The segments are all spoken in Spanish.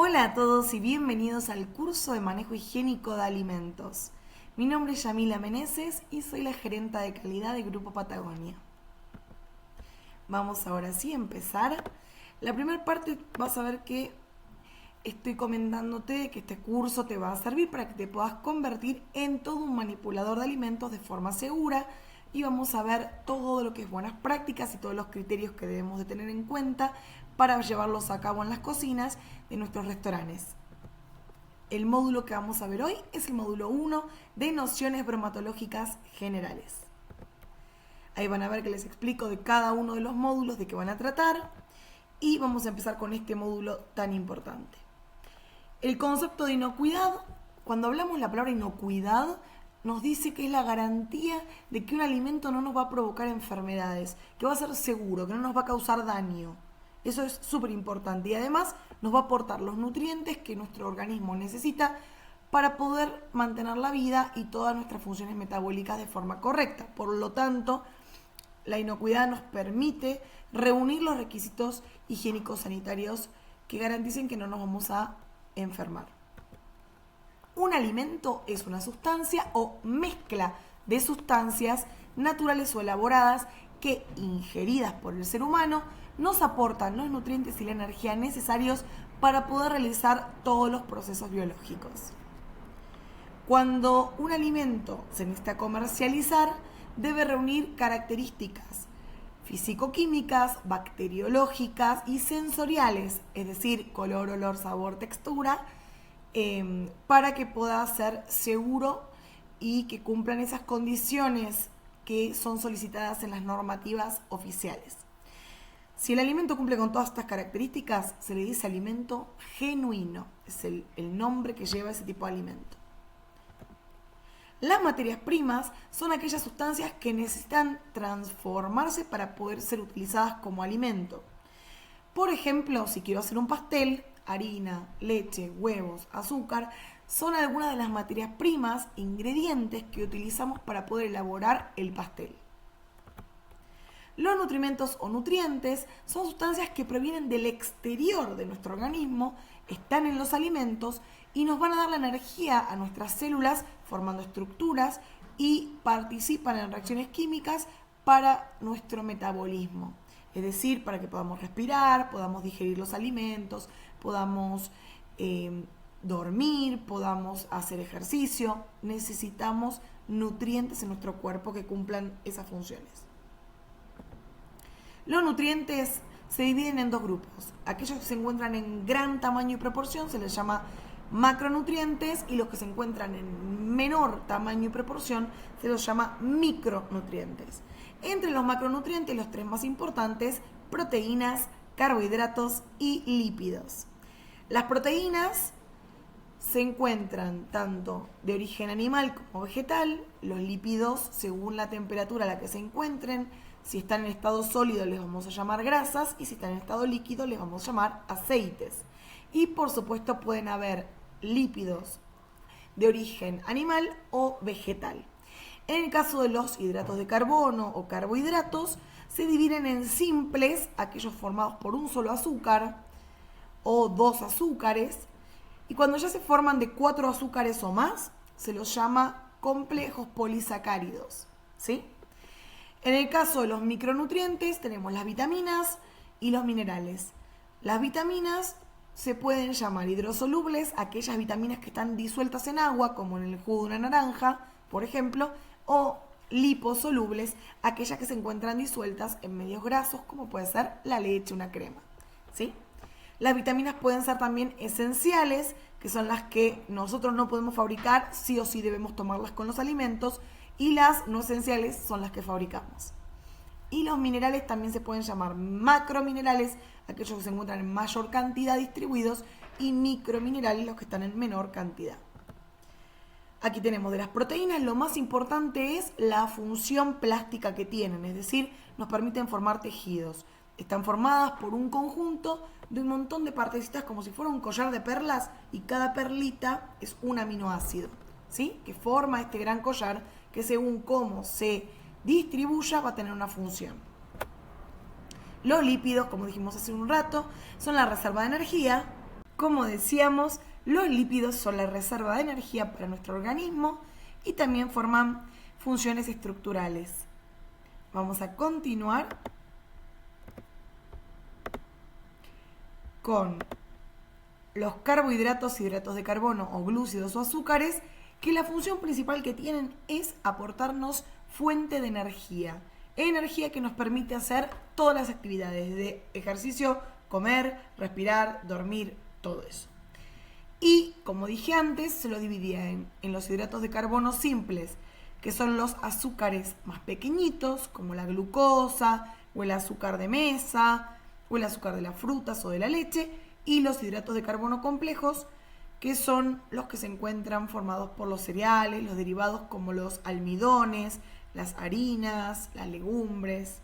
Hola a todos y bienvenidos al curso de manejo higiénico de alimentos. Mi nombre es Yamila Meneses y soy la gerenta de calidad de Grupo Patagonia. Vamos ahora sí a empezar. La primera parte vas a ver que estoy comentándote que este curso te va a servir para que te puedas convertir en todo un manipulador de alimentos de forma segura y vamos a ver todo lo que es buenas prácticas y todos los criterios que debemos de tener en cuenta para llevarlos a cabo en las cocinas de nuestros restaurantes. El módulo que vamos a ver hoy es el módulo 1 de nociones bromatológicas generales. Ahí van a ver que les explico de cada uno de los módulos de qué van a tratar y vamos a empezar con este módulo tan importante. El concepto de inocuidad, cuando hablamos de la palabra inocuidad, nos dice que es la garantía de que un alimento no nos va a provocar enfermedades, que va a ser seguro, que no nos va a causar daño. Eso es súper importante y además nos va a aportar los nutrientes que nuestro organismo necesita para poder mantener la vida y todas nuestras funciones metabólicas de forma correcta. Por lo tanto, la inocuidad nos permite reunir los requisitos higiénicos sanitarios que garanticen que no nos vamos a enfermar. Un alimento es una sustancia o mezcla de sustancias naturales o elaboradas que, ingeridas por el ser humano, nos aportan los nutrientes y la energía necesarios para poder realizar todos los procesos biológicos. Cuando un alimento se necesita comercializar, debe reunir características físico-químicas, bacteriológicas y sensoriales, es decir, color, olor, sabor, textura, para que pueda ser seguro y que cumplan esas condiciones que son solicitadas en las normativas oficiales. Si el alimento cumple con todas estas características, se le dice alimento genuino, es el nombre que lleva ese tipo de alimento. Las materias primas son aquellas sustancias que necesitan transformarse para poder ser utilizadas como alimento. Por ejemplo, si quiero hacer un pastel, harina, leche, huevos, azúcar, son algunas de las materias primas, ingredientes que utilizamos para poder elaborar el pastel. Los nutrimentos o nutrientes son sustancias que provienen del exterior de nuestro organismo, están en los alimentos y nos van a dar la energía a nuestras células formando estructuras y participan en reacciones químicas para nuestro metabolismo. Es decir, para que podamos respirar, podamos digerir los alimentos, podamos dormir, podamos hacer ejercicio. Necesitamos nutrientes en nuestro cuerpo que cumplan esas funciones. Los nutrientes se dividen en dos grupos. Aquellos que se encuentran en gran tamaño y proporción se les llama macronutrientes y los que se encuentran en menor tamaño y proporción se los llama micronutrientes. Entre los macronutrientes, los tres más importantes: proteínas, carbohidratos y lípidos. Las proteínas se encuentran tanto de origen animal como vegetal. Los lípidos, según la temperatura a la que se encuentren, si están en estado sólido les vamos a llamar grasas y si están en estado líquido les vamos a llamar aceites. Y por supuesto pueden haber lípidos de origen animal o vegetal. En el caso de los hidratos de carbono o carbohidratos, se dividen en simples, aquellos formados por un solo azúcar o dos azúcares, y cuando ya se forman de 4 azúcares o más, se los llama complejos polisacáridos, ¿sí? En el caso de los micronutrientes tenemos las vitaminas y los minerales. Las vitaminas se pueden llamar hidrosolubles, aquellas vitaminas que están disueltas en agua, como en el jugo de una naranja, por ejemplo, o liposolubles, aquellas que se encuentran disueltas en medios grasos, como puede ser la leche, una crema, ¿sí? Las vitaminas pueden ser también esenciales, que son las que nosotros no podemos fabricar, sí o sí debemos tomarlas con los alimentos, y las no esenciales son las que fabricamos. Y los minerales también se pueden llamar macrominerales, aquellos que se encuentran en mayor cantidad distribuidos, y microminerales, los que están en menor cantidad. Aquí tenemos de las proteínas, lo más importante es la función plástica que tienen, es decir, nos permiten formar tejidos. Están formadas por un conjunto de un montón de partecitas como si fuera un collar de perlas y cada perlita es un aminoácido, ¿sí? Que forma este gran collar que según cómo se distribuya va a tener una función. Los lípidos, como dijimos hace un rato, son la reserva de energía Como decíamos, los lípidos son la reserva de energía para nuestro organismo y también forman funciones estructurales. Vamos a continuar con los carbohidratos, hidratos de carbono o glúcidos o azúcares, que la función principal que tienen es aportarnos fuente de energía. Energía que nos permite hacer todas las actividades de ejercicio, comer, respirar, dormir, todo eso. Y, como dije antes, se lo dividía en los hidratos de carbono simples, que son los azúcares más pequeñitos, como la glucosa, o el azúcar de mesa, o el azúcar de las frutas o de la leche, y los hidratos de carbono complejos, que son los que se encuentran formados por los cereales, los derivados como los almidones, las harinas, las legumbres.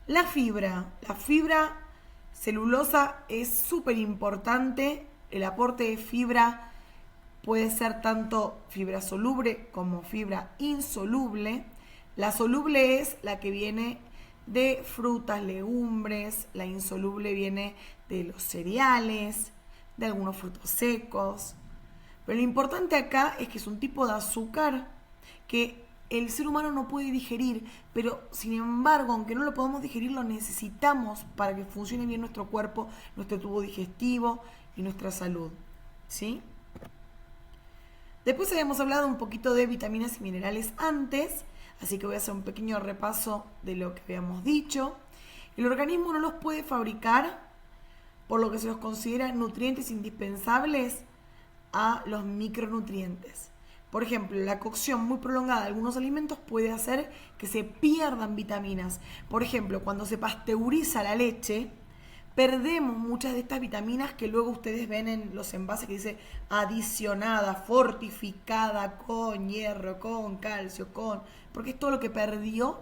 La fibra celulosa es súper importante. El aporte de fibra puede ser tanto fibra soluble como fibra insoluble. La soluble es la que viene de frutas, legumbres. La insoluble viene de los cereales, de algunos frutos secos. Pero lo importante acá es que es un tipo de azúcar que el ser humano no puede digerir, pero sin embargo, aunque no lo podamos digerir, lo necesitamos para que funcione bien nuestro cuerpo, nuestro tubo digestivo y nuestra salud, ¿sí? Después habíamos hablado un poquito de vitaminas y minerales antes, así que voy a hacer un pequeño repaso de lo que habíamos dicho. El organismo no los puede fabricar, por lo que se los considera nutrientes indispensables a los micronutrientes. Por ejemplo, la cocción muy prolongada de algunos alimentos puede hacer que se pierdan vitaminas. Por ejemplo, cuando se pasteuriza la leche, perdemos muchas de estas vitaminas que luego ustedes ven en los envases que dice adicionada, fortificada con hierro, con calcio, porque es todo lo que perdió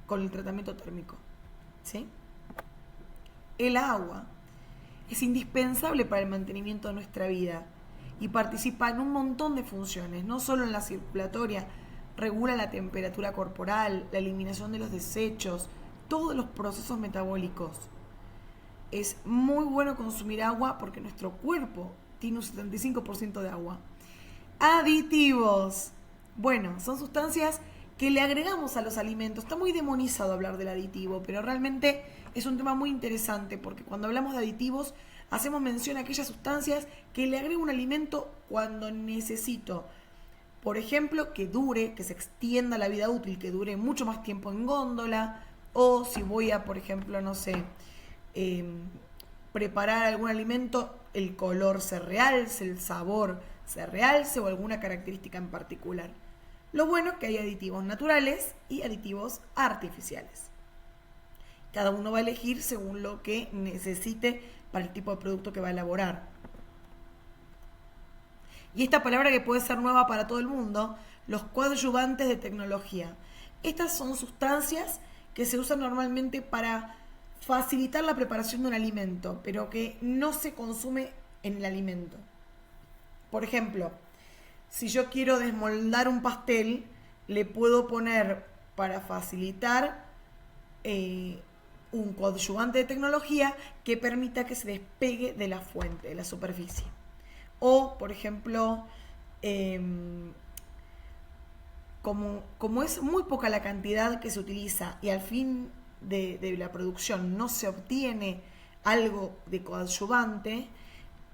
con el tratamiento térmico, ¿sí? El agua es indispensable para el mantenimiento de nuestra vida y participa en un montón de funciones, no solo en la circulatoria, regula la temperatura corporal, la eliminación de los desechos, todos los procesos metabólicos. Es muy bueno consumir agua porque nuestro cuerpo tiene un 75% de agua. Aditivos. Bueno, son sustancias que le agregamos a los alimentos. Está muy demonizado hablar del aditivo, pero realmente es un tema muy interesante porque cuando hablamos de aditivos hacemos mención a aquellas sustancias que le agrego un alimento cuando necesito. Por ejemplo, que dure, que se extienda la vida útil, que dure mucho más tiempo en góndola, o si voy a, por ejemplo, no sé, preparar algún alimento, el color se realce, el sabor se realce o alguna característica en particular. Lo bueno es que hay aditivos naturales y aditivos artificiales. Cada uno va a elegir según lo que necesite para el tipo de producto que va a elaborar. Y esta palabra que puede ser nueva para todo el mundo, los coadyuvantes de tecnología. Estas son sustancias que se usan normalmente para facilitar la preparación de un alimento, pero que no se consume en el alimento. Por ejemplo, si yo quiero desmoldar un pastel, le puedo poner para facilitar un coadyuvante de tecnología que permita que se despegue de la fuente, de la superficie. O, por ejemplo, como es muy poca la cantidad que se utiliza y al fin de la producción no se obtiene algo de coadyuvante,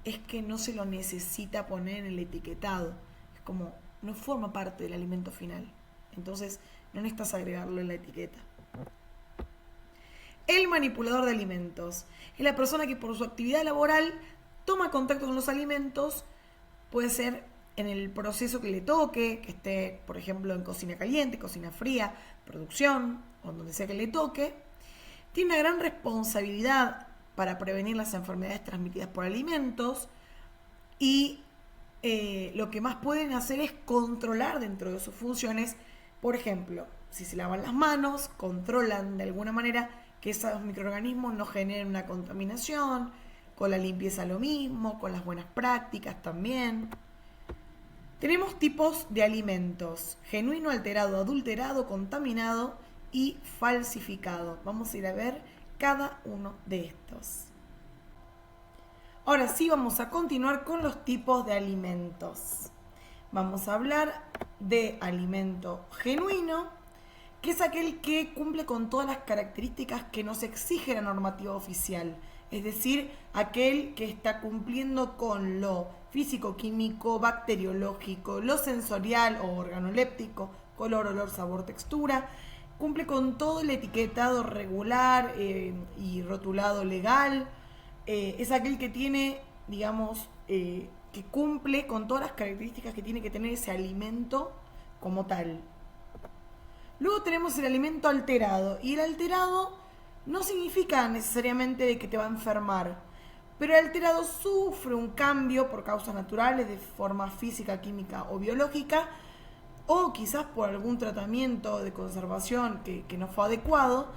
es que no se lo necesita poner en el etiquetado. Es como, no forma parte del alimento final. Entonces, no necesitas agregarlo en la etiqueta. El manipulador de alimentos es la persona que por su actividad laboral toma contacto con los alimentos, puede ser en el proceso que le toque, que esté, por ejemplo, en cocina caliente, cocina fría, producción, o donde sea que le toque. Tiene una gran responsabilidad para prevenir las enfermedades transmitidas por alimentos y lo que más pueden hacer es controlar dentro de sus funciones. Por ejemplo, si se lavan las manos, controlan de alguna manera que esos microorganismos no generen una contaminación. Con la limpieza lo mismo, con las buenas prácticas también. Tenemos tipos de alimentos: genuino, alterado, adulterado, contaminado y falsificado. Vamos a ir a ver cada uno de estos. Ahora sí vamos a continuar con los tipos de alimentos. Vamos a hablar de alimento genuino, que es aquel que cumple con todas las características que nos exige la normativa oficial. Es decir, aquel que está cumpliendo con lo físico-químico, bacteriológico, lo sensorial o organoléptico, color, olor, sabor, textura. Cumple con todo el etiquetado regular y rotulado legal. Es aquel que tiene, digamos, que cumple con todas las características que tiene que tener ese alimento como tal. Luego tenemos el alimento alterado. Y el alterado no significa necesariamente de que te va a enfermar, pero el alterado sufre un cambio por causas naturales de forma física, química o biológica, o quizás por algún tratamiento de conservación que no fue adecuado,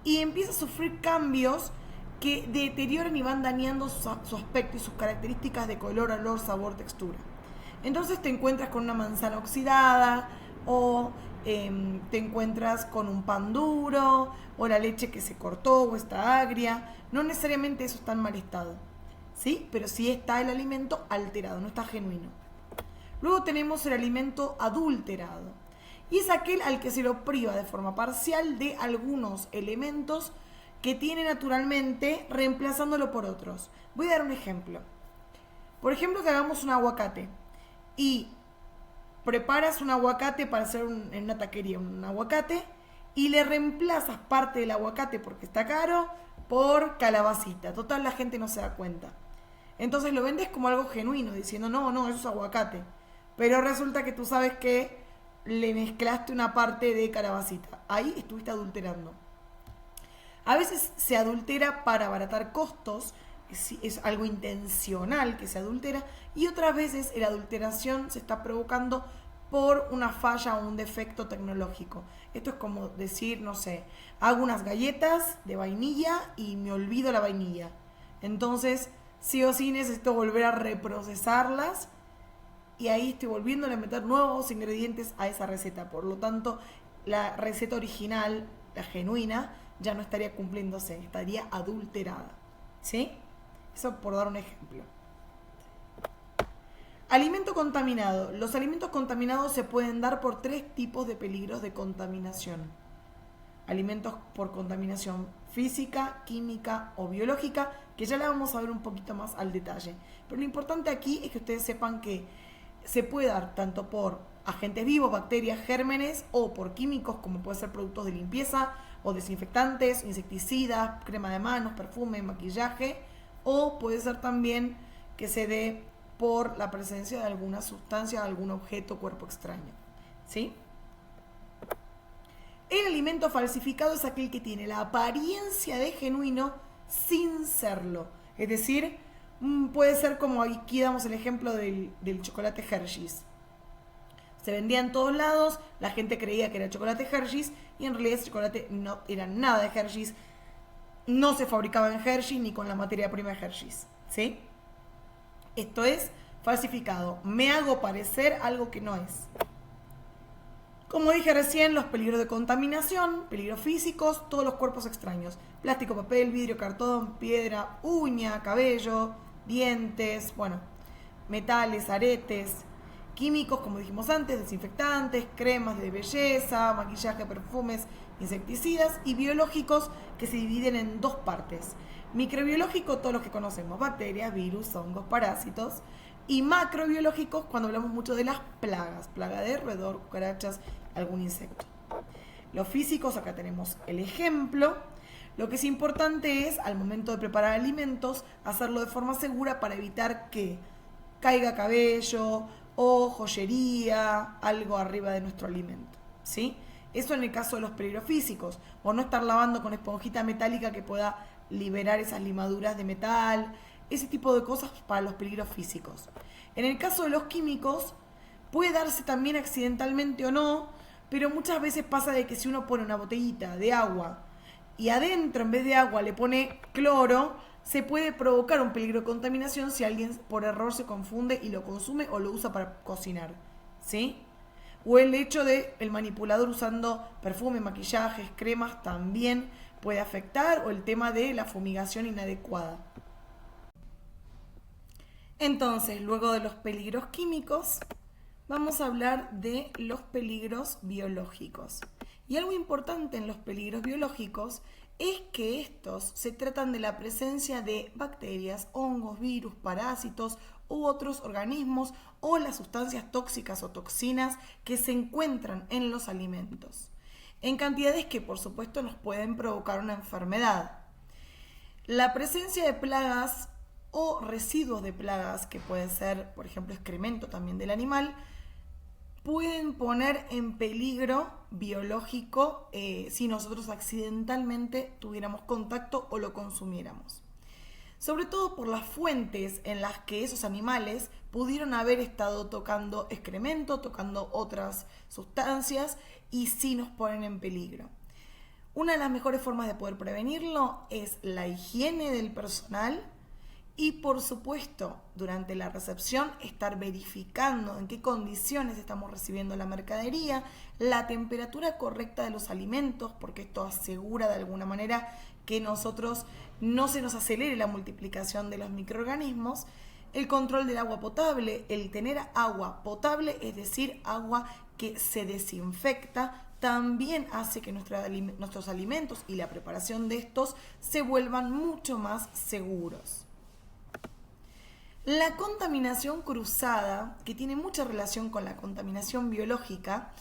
y empieza a sufrir cambios que deterioran y van dañando su aspecto y sus características de color, olor, sabor, textura. Entonces te encuentras con una manzana oxidada, o te encuentras con un pan duro, o la leche que se cortó o está agria. No necesariamente eso está en mal estado, ¿sí? Pero sí está el alimento alterado, no está genuino. Luego tenemos el alimento adulterado, y es aquel al que se lo priva de forma parcial de algunos elementos que tiene naturalmente, reemplazándolo por otros. Voy a dar un ejemplo. Por ejemplo, que hagamos un aguacate y preparas un aguacate para hacer en una taquería un aguacate y le reemplazas parte del aguacate porque está caro por calabacita. Total, la gente no se da cuenta. Entonces lo vendes como algo genuino, diciendo, no, eso es aguacate. Pero resulta que tú sabes que le mezclaste una parte de calabacita. Ahí estuviste adulterando. A veces se adultera para abaratar costos, es algo intencional que se adultera, y otras veces la adulteración se está provocando por una falla o un defecto tecnológico. Esto es como decir, no sé, hago unas galletas de vainilla y me olvido la vainilla. Entonces, sí o sí necesito volver a reprocesarlas y ahí estoy volviéndole a meter nuevos ingredientes a esa receta. Por lo tanto, la receta original, la genuina, ya no estaría cumpliéndose, estaría adulterada. ¿Sí? Eso por dar un ejemplo. Alimento contaminado. Los alimentos contaminados se pueden dar por 3 tipos de peligros de contaminación. Alimentos por contaminación física, química o biológica, que ya la vamos a ver un poquito más al detalle. Pero lo importante aquí es que ustedes sepan que se puede dar tanto por agentes vivos, bacterias, gérmenes, o por químicos como pueden ser productos de limpieza o desinfectantes, insecticidas, crema de manos, perfume, maquillaje, o puede ser también que se dé por la presencia de alguna sustancia, algún objeto, cuerpo extraño. ¿Sí? El alimento falsificado es aquel que tiene la apariencia de genuino sin serlo. Es decir, puede ser como aquí damos el ejemplo del chocolate Hershey's. Se vendía en todos lados, la gente creía que era chocolate Hershey's y en realidad ese chocolate no era nada de Hershey's, no se fabricaba en Hershey ni con la materia prima de Hershey's, ¿sí? Esto es falsificado, me hago parecer algo que no es. Como dije recién, los peligros de contaminación, peligros físicos, todos los cuerpos extraños, plástico, papel, vidrio, cartón, piedra, uña, cabello, dientes, metales, aretes, químicos, como dijimos antes, desinfectantes, cremas de belleza, maquillaje, perfumes, insecticidas, y biológicos, que se dividen en 2 partes. Microbiológico, todos los que conocemos, bacterias, virus, hongos, parásitos, y macrobiológicos cuando hablamos mucho de las plagas, plaga de roedor, cucarachas, algún insecto. Los físicos, acá tenemos el ejemplo. Lo que es importante es, al momento de preparar alimentos, hacerlo de forma segura para evitar que caiga cabello o joyería, algo arriba de nuestro alimento, ¿sí? Eso en el caso de los peligros físicos, o no estar lavando con esponjita metálica que pueda liberar esas limaduras de metal, ese tipo de cosas para los peligros físicos. En el caso de los químicos, puede darse también accidentalmente o no, pero muchas veces pasa de que si uno pone una botellita de agua y adentro en vez de agua le pone cloro, se puede provocar un peligro de contaminación si alguien por error se confunde y lo consume o lo usa para cocinar, ¿sí? O el hecho de el manipulador usando perfume, maquillajes, cremas también puede afectar, o el tema de la fumigación inadecuada. Entonces, luego de los peligros químicos, vamos a hablar de los peligros biológicos. Y algo importante en los peligros biológicos es que estos se tratan de la presencia de bacterias, hongos, virus, parásitos u otros organismos o las sustancias tóxicas o toxinas que se encuentran en los alimentos, en cantidades que por supuesto nos pueden provocar una enfermedad. La presencia de plagas o residuos de plagas, que puede ser, por ejemplo, excremento también del animal, pueden poner en peligro biológico si nosotros accidentalmente tuviéramos contacto o lo consumiéramos. Sobre todo por las fuentes en las que esos animales pudieron haber estado tocando excremento, tocando otras sustancias y sí nos ponen en peligro. Una de las mejores formas de poder prevenirlo es la higiene del personal y, por supuesto, durante la recepción estar verificando en qué condiciones estamos recibiendo la mercadería, la temperatura correcta de los alimentos, porque esto asegura de alguna manera que nosotros no se nos acelere la multiplicación de los microorganismos, el control del agua potable, el tener agua potable, es decir, agua que se desinfecta, también hace que nuestros alimentos y la preparación de estos se vuelvan mucho más seguros. La contaminación cruzada, que tiene mucha relación con la contaminación biológica,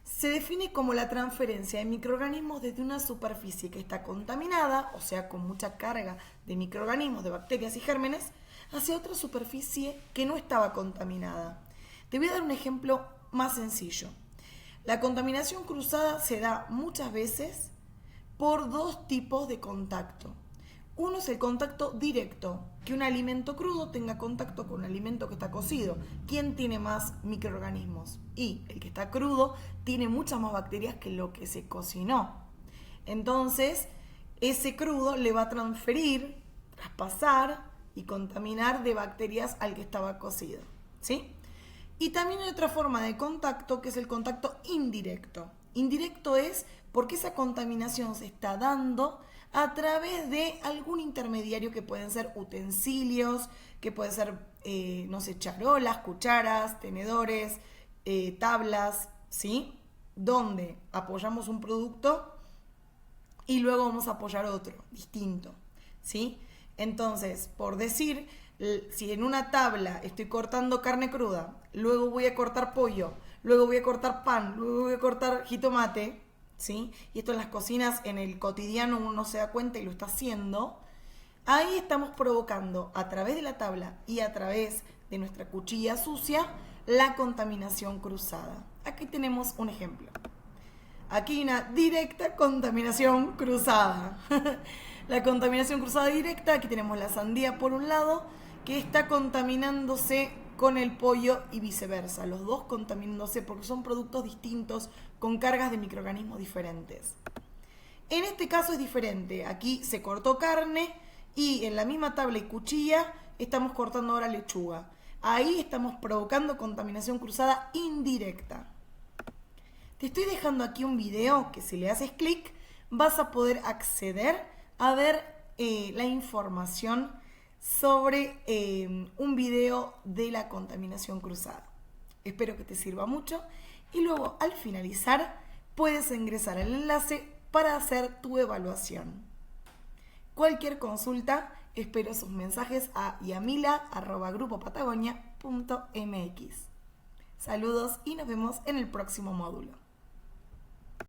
se define como la transferencia de microorganismos desde una superficie que está contaminada, o sea, con mucha carga de microorganismos, de bacterias y gérmenes, hacia otra superficie que no estaba contaminada. Te voy a dar un ejemplo más sencillo. La contaminación cruzada se da muchas veces por dos tipos de contacto. Uno es el contacto directo, que un alimento crudo tenga contacto con un alimento que está cocido. ¿Quién tiene más microorganismos? Y el que está crudo tiene muchas más bacterias que lo que se cocinó. Entonces, ese crudo le va a transferir, traspasar y contaminar de bacterias al que estaba cocido, ¿sí? Y también hay otra forma de contacto que es el contacto indirecto. Indirecto es porque esa contaminación se está dando a través de algún intermediario que pueden ser utensilios, que pueden ser, charolas, cucharas, tenedores, tablas, ¿sí? Donde apoyamos un producto y luego vamos a apoyar otro, distinto, ¿sí? Entonces, por decir, si en una tabla estoy cortando carne cruda, luego voy a cortar pollo, luego voy a cortar pan, luego voy a cortar jitomate, ¿sí? Y esto en las cocinas, en el cotidiano uno no se da cuenta y lo está haciendo. Ahí estamos provocando a través de la tabla y a través de nuestra cuchilla sucia la contaminación cruzada. Aquí tenemos un ejemplo. Aquí hay una directa contaminación cruzada. La contaminación cruzada directa, aquí tenemos la sandía por un lado, que está contaminándose con el pollo y viceversa, los dos contaminándose porque son productos distintos con cargas de microorganismos diferentes. En este caso es diferente, aquí se cortó carne y en la misma tabla y cuchilla estamos cortando ahora lechuga. Ahí estamos provocando contaminación cruzada indirecta. Te estoy dejando aquí un video que si le haces clic vas a poder acceder a ver la información sobre un video de la contaminación cruzada. Espero que te sirva mucho y luego al finalizar puedes ingresar al enlace para hacer tu evaluación. Cualquier consulta, espero sus mensajes a yamila@grupopatagonia.mx. Saludos y nos vemos en el próximo módulo.